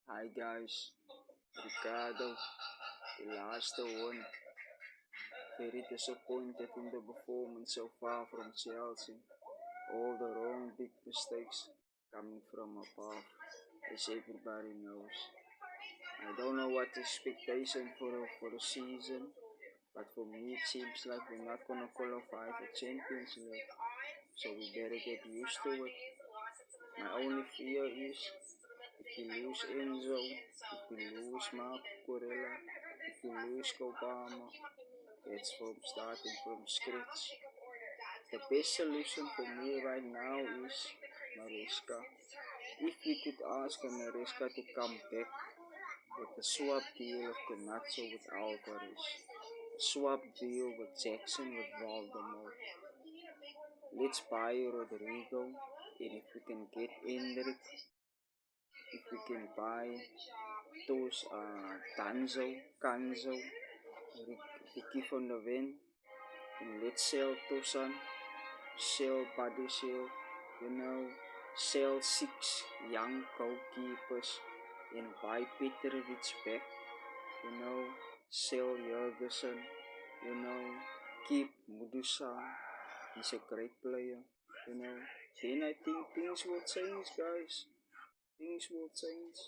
Hi guys, Ricardo, the last one. Very disappointed in the performance so far from Chelsea. All the wrong big mistakes coming from above, as everybody knows. I don't know what the expectation for the season, but for me it seems like we're not gonna qualify for Champions League, so we better get used to it. My only fear is if we lose Enzo, if we lose Marco Corella, if we lose Cobama, it's from starting from scratch. The best solution for me right now is Maresca. If we could ask Maresca to come back with the swap deal of Camacho with Alvarez, a swap deal with Jackson with Voldemort. Let's buy Rodrigo, and if we can get Hendrik, if we can buy those Kanzo, Ricky van der Ven, and let's sell Tosan, sell Badusel, sell 6 young goalkeepers and buy Petrovic back, sell Jurgensen, keep Mudusa, he's a great player, then I think things will change, guys. Things will change.